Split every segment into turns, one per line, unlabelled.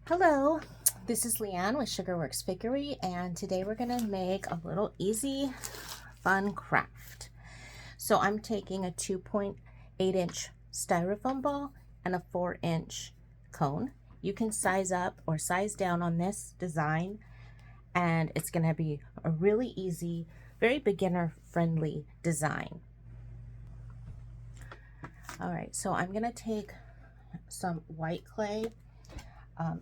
Hello, this is Leanne with Sugarworks Bakery, and today we're going to make a little easy, fun craft. So I'm taking a 2.8-inch styrofoam ball and a 4-inch cone. You can size up or size down on this design, and it's going to be a really easy, very beginner-friendly design. All right, so I'm going to take some white clay.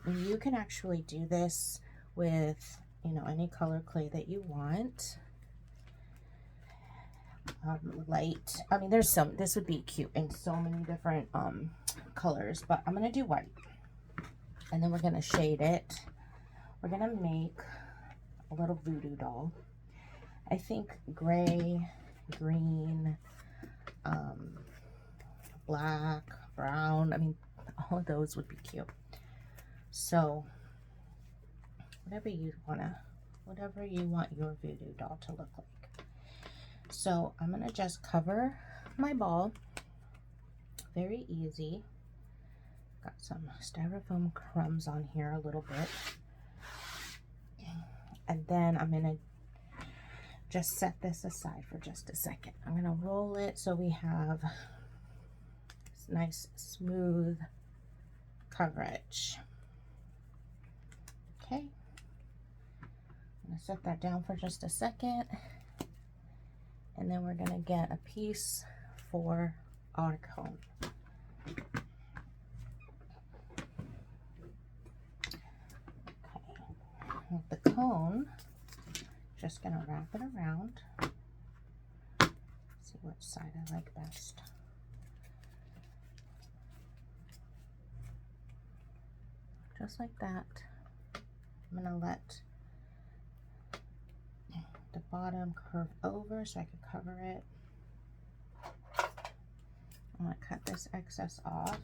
You can actually do this with, any color clay that you want. Light, there's some, this would be cute in so many different colors, but I'm going to do white. And then we're going to shade it. We're going to make a little voodoo doll. I think gray, green, black, brown, all of those would be cute. So whatever you want your voodoo doll to look like. So I'm going to just cover my ball. Very easy. Got some styrofoam crumbs on here a little bit. And then I'm going to just set this aside for just a second. I'm going to roll it so we have this nice smooth coverage. Okay, I'm going to set that down for just a second, and then we're going to get a piece for our cone. Okay, with the cone, just going to wrap it around. See which side I like best. Just like that. I'm going to let the bottom curve over so I can cover it. I'm going to cut this excess off.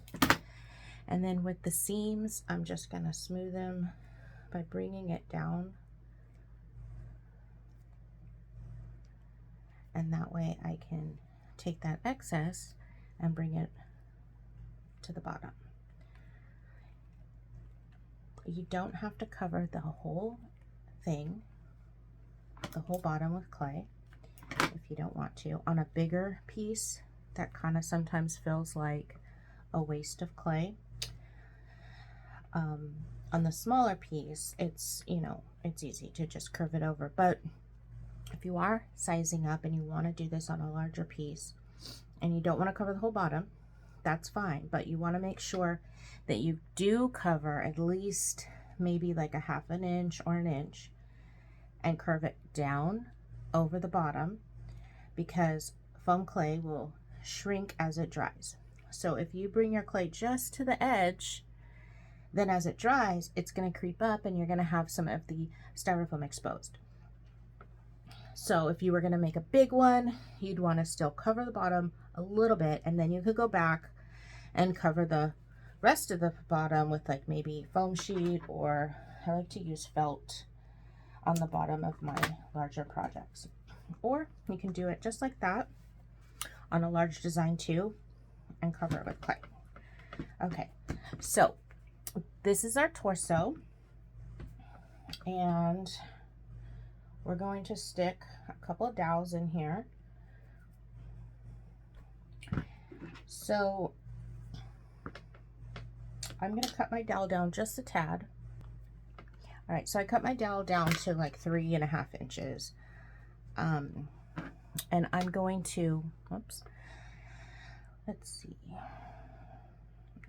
And then with the seams, I'm just going to smooth them by bringing it down. And that way I can take that excess and bring it to the bottom. You don't have to cover the whole thing, the whole bottom with clay, if you don't want to. On a bigger piece, that kind of sometimes feels like a waste of clay. On the smaller piece, it's easy to just curve it over. But if you are sizing up and you want to do this on a larger piece and you don't want to cover the whole bottom, that's fine, but you want to make sure that you do cover at least maybe like a 1/2 inch or 1 inch and curve it down over the bottom, because foam clay will shrink as it dries. So if you bring your clay just to the edge, then as it dries, it's going to creep up and you're going to have some of the styrofoam exposed. So if you were going to make a big one, you'd want to still cover the bottom a little bit, and then you could go back and cover the rest of the bottom with like maybe foam sheet, or I like to use felt on the bottom of my larger projects. Or you can do it just like that on a large design too and cover it with clay. Okay, so this is our torso, and we're going to stick a couple of dowels in here. So I'm going to cut my dowel down just a tad. All right, so I cut my dowel down to like 3.5 inches. And I'm going to, let's see.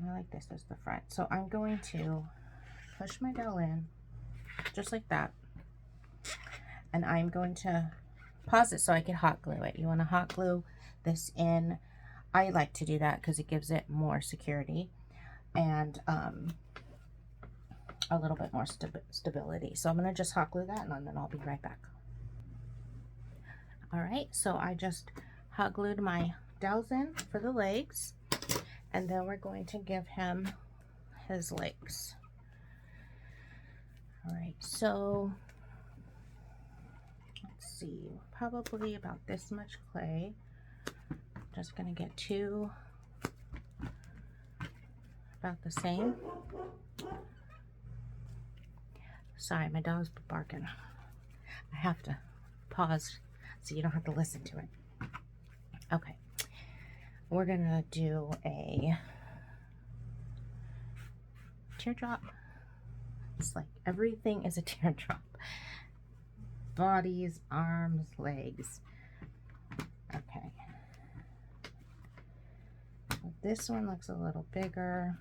I like this as the front. So I'm going to push my dowel in just like that. And I'm going to pause it so I can hot glue it. You want to hot glue this in. I like to do that because it gives it more security and a little bit more stability. So I'm going to just hot glue that, and then I'll be right back. All right, so I just hot glued my dowels in for the legs, and then we're going to give him his legs. All right, so let's see, probably about this much clay. Just going to get 2 about the same. Sorry, my dog's barking. I have to pause so you don't have to listen to it. Okay, we're gonna do a teardrop. It's like everything is a teardrop. Bodies, arms, legs. Okay. This one looks a little bigger.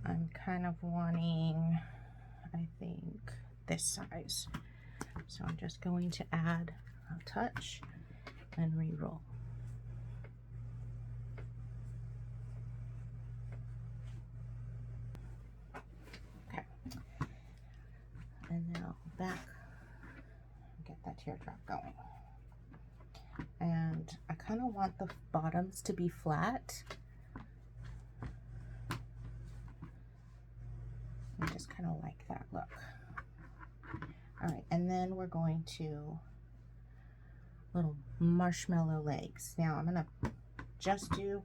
I'm kind of wanting, I think, this size. So I'm just going to add a touch and re-roll. Okay. And now back, get that teardrop going. And I kind of want the bottoms to be flat. I just kind of like that look. All right, and then we're going to little marshmallow legs. Now I'm gonna just do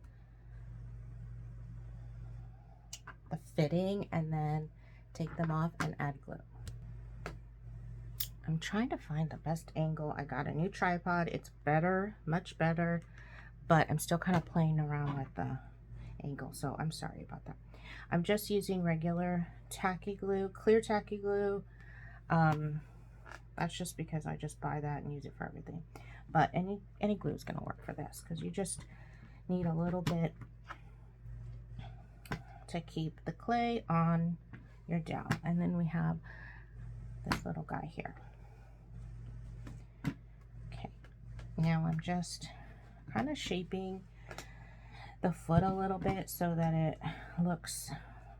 the fitting and then take them off and add glue. I'm trying to find the best angle. I got a new tripod. It's better, much better, but I'm still kind of playing around with the angle, so I'm sorry about that. I'm just using regular tacky glue, clear tacky glue. That's just because I just buy that and use it for everything. But any glue is going to work for this, because you just need a little bit to keep the clay on your dowel. And then we have this little guy here. Okay, now I'm just kind of shaping the foot a little bit so that it looks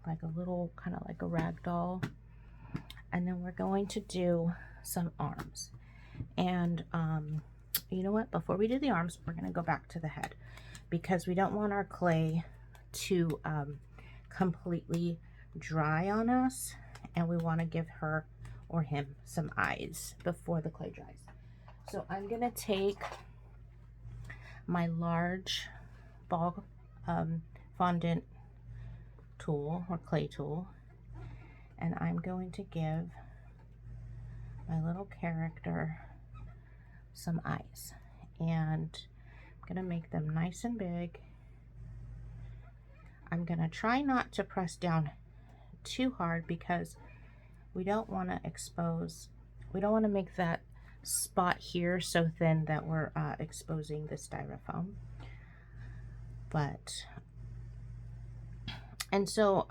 like a little, kind of like a rag doll. And then we're going to do some arms. And you know what, before we do the arms, we're going to go back to the head, because we don't want our clay to completely dry on us, and we want to give her or him some eyes before the clay dries. So I'm going to take my large ball fondant tool or clay tool, and I'm going to give my little character some eyes, and I'm going to make them nice and big. I'm going to try not to press down too hard, because we don't want to expose, we don't want to make that spot here so thin that we're exposing the styrofoam. But, and so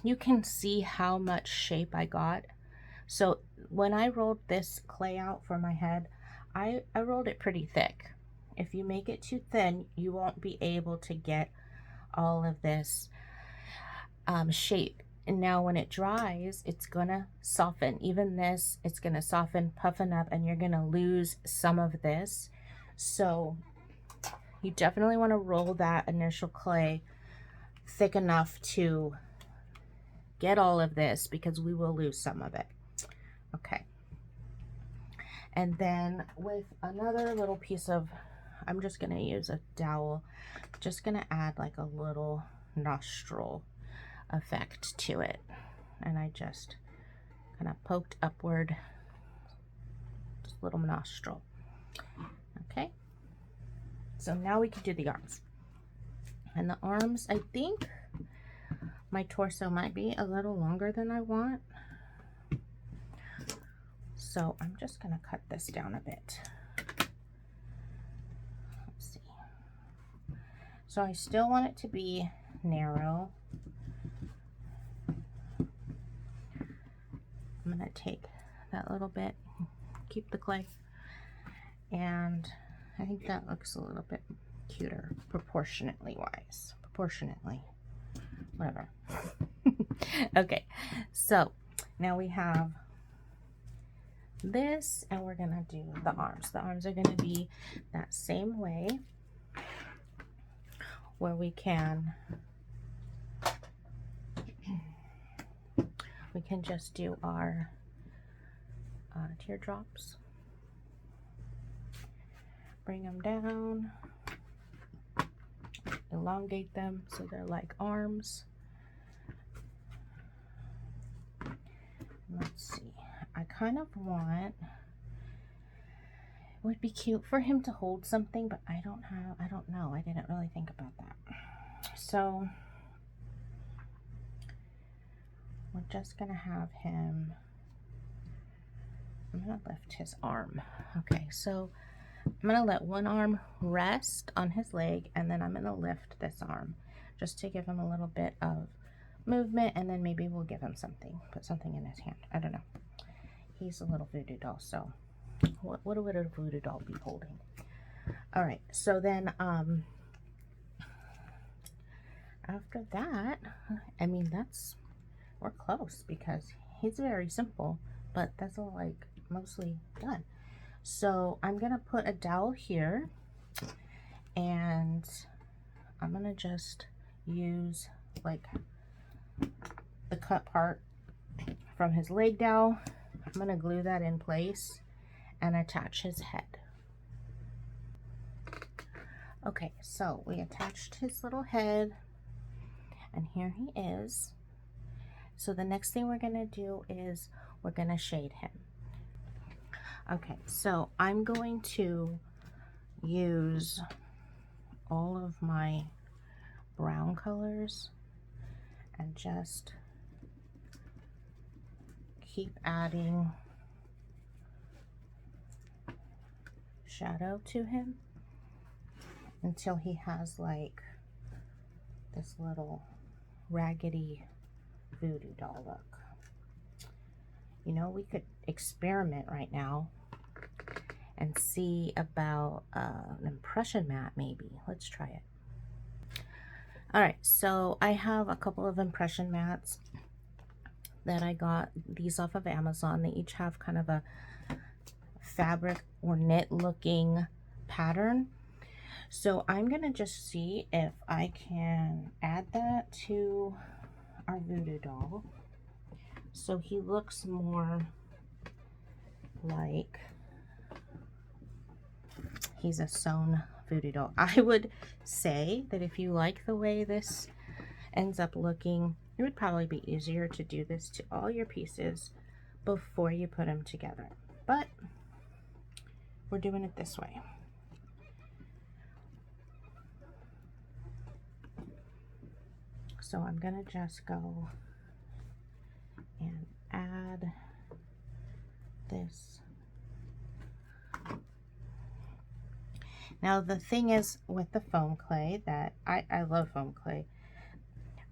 you can see how much shape I got. So when I rolled this clay out for my head, I rolled it pretty thick. If you make it too thin, you won't be able to get all of this shape. And now when it dries, it's gonna soften. Even this, it's gonna soften, puffen up, and you're gonna lose some of this. So you definitely want to roll that initial clay thick enough to get all of this, because we will lose some of it. Okay. And then with another little piece of, I'm just going to use a dowel, just going to add like a little nostril effect to it. And I just kind of poked upward, just a little nostril. Okay. So now we can do the arms. And the arms, I think my torso might be a little longer than I want. So I'm just going to cut this down a bit. Let's see. So I still want it to be narrow. I'm going to take that little bit, keep the clay, and I think that looks a little bit cuter, proportionately wise. Proportionately. Whatever. Okay, so now we have this, and we're gonna do the arms. The arms are gonna be that same way, where we can just do our teardrops. Bring them down, elongate them so they're like arms. Let's see. I kind of want, it would be cute for him to hold something, but I don't know. I didn't really think about that. So we're just gonna have him, I'm gonna lift his arm. Okay, so I'm gonna let one arm rest on his leg, and then I'm gonna lift this arm just to give him a little bit of movement, and then maybe we'll give him something, put something in his hand. I don't know. He's a little voodoo doll, so what would a voodoo doll be holding? All right, so then after that, I mean, we're close because he's very simple, but that's all like mostly done. So I'm gonna put a dowel here, and I'm gonna just use like the cut part from his leg dowel. I'm gonna glue that in place and attach his head. Okay, so we attached his little head, and here he is. So the next thing we're gonna do is we're gonna shade him. Okay, so I'm going to use all of my brown colors and just keep adding shadow to him until he has like this little raggedy voodoo doll look. You know, we could experiment right now and see about an impression mat maybe. Let's try it. All right, so I have a couple of impression mats that I got these off of Amazon. They each have kind of a fabric or knit looking pattern. So I'm gonna just see if I can add that to our voodoo doll so he looks more like he's a sewn voodoo doll. I would say that if you like the way this ends up looking, it would probably be easier to do this to all your pieces before you put them together, but we're doing it this way. So I'm gonna just go and add this. Now the thing is with the foam clay that I love foam clay,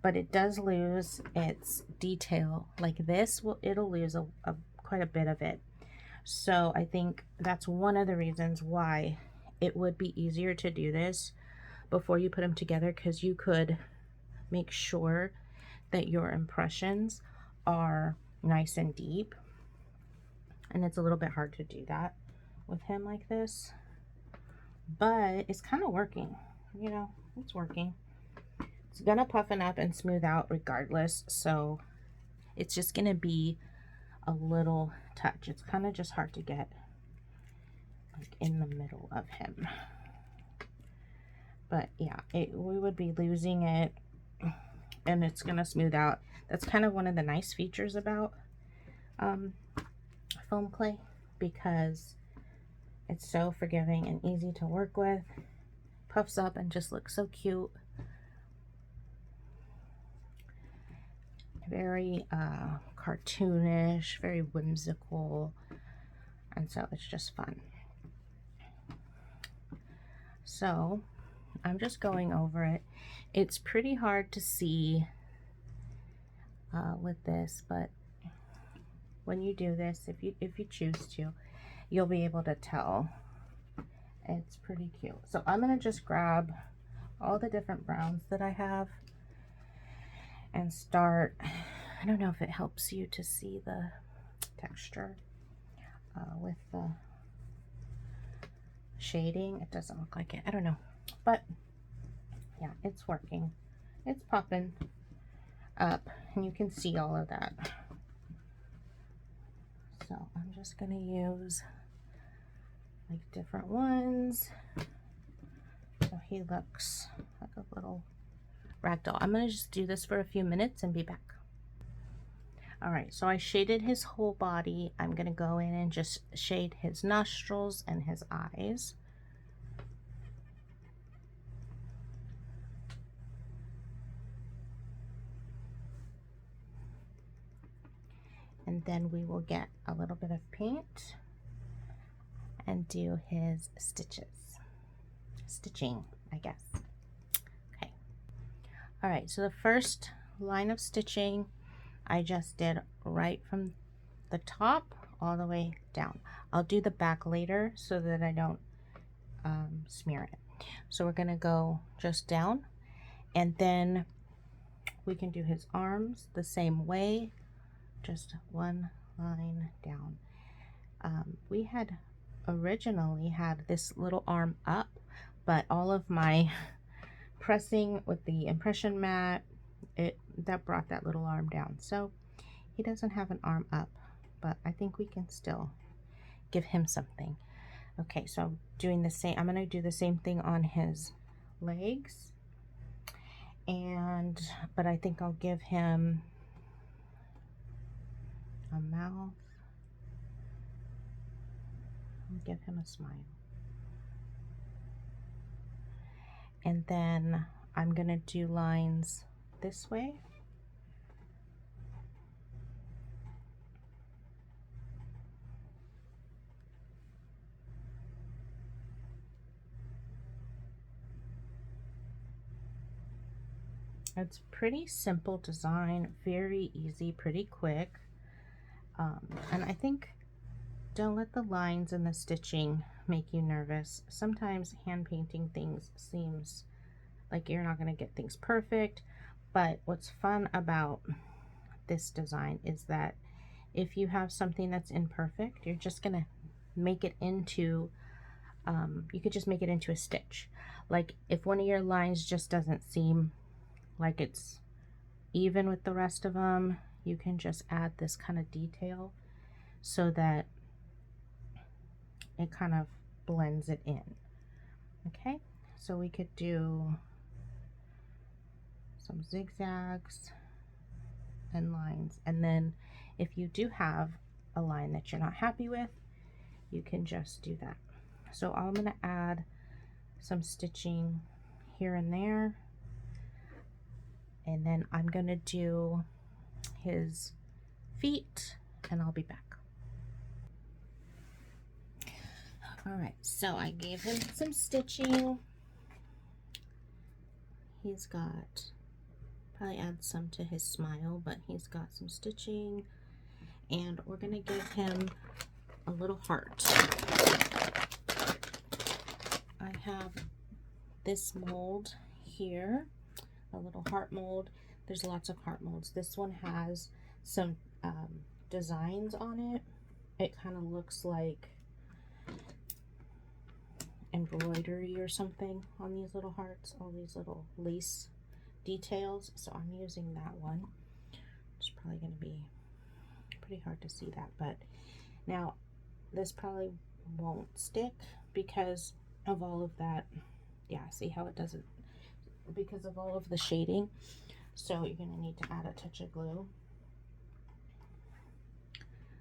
but it does lose its detail. Like this, it'll lose quite a bit of it. So I think that's one of the reasons why it would be easier to do this before you put them together, because you could make sure that your impressions are nice and deep. And it's a little bit hard to do that with him like this, but it's kind of working. You know, it's working. It's gonna puffen up and smooth out regardless, so it's just gonna be a little touch. It's kind of just hard to get like in the middle of him, but yeah, we would be losing it and it's gonna smooth out. That's kind of one of the nice features about foam clay, because it's so forgiving and easy to work with. Puffs up and just looks so cute. Very cartoonish, very whimsical, and so it's just fun. So I'm just going over it. It's pretty hard to see with this, but when you do this, if you choose to, you'll be able to tell. It's pretty cute. So I'm gonna just grab all the different browns that I have and start. I don't know if it helps you to see the texture with the shading. It doesn't look like it. I don't know, but yeah, it's working. It's popping up and you can see all of that. So I'm just gonna use like different ones so he looks like a little ragdoll. I'm gonna just do this for a few minutes and be back. All right, so I shaded his whole body. I'm gonna go in and just shade his nostrils and his eyes. And then we will get a little bit of paint and do his stitching, I guess. Okay. All right, so the first line of stitching I just did right from the top all the way down. I'll do the back later so that I don't smear it. So we're gonna go just down, and then we can do his arms the same way, just one line down. We had originally had this little arm up, but all of my pressing with the impression mat, that brought that little arm down. So he doesn't have an arm up, but I think we can still give him something. Okay, so I'm doing the same. I'm gonna do the same thing on his legs, but I think I'll give him a mouth and give him a smile. And then I'm gonna do lines this way. It's pretty simple design, very easy, pretty quick. And I think don't let the lines and the stitching make you nervous. Sometimes hand painting things seems like you're not going to get things perfect, but what's fun about this design is that if you have something that's imperfect, you're just going to make it into, you could just make it into a stitch. Like if one of your lines just doesn't seem like it's even with the rest of them, you can just add this kind of detail so that it kind of blends it in. Okay, so we could do some zigzags and lines, and then if you do have a line that you're not happy with, you can just do that. So I'm going to add some stitching here and there, and then I'm going to do his feet, and I'll be back. All right, so I gave him some stitching. He's got, probably add some to his smile, but he's got some stitching, and we're gonna give him a little heart. I have this mold here, a little heart mold. There's lots of heart molds. This one has some designs on it. It kind of looks like embroidery or something on these little hearts, all these little lace details. So I'm using that one. It's probably going to be pretty hard to see that, but now this probably won't stick because of all of that. Yeah, see how it doesn't, because of all of the shading. So you're going to need to add a touch of glue.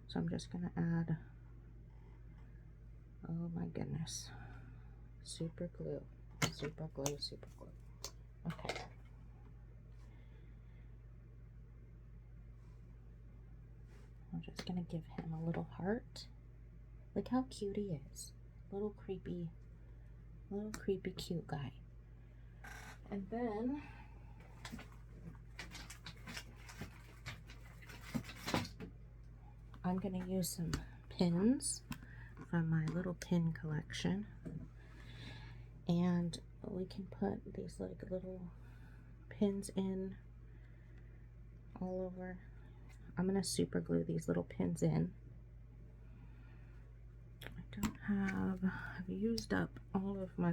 So I'm just going to add, oh my goodness, super glue, super glue, super glue. Okay. I'm just going to give him a little heart. Look how cute he is. Little creepy cute guy. And then I'm going to use some pins from my little pin collection, and we can put these like little pins in all over. I'm going to super glue these little pins in. I've used up all of my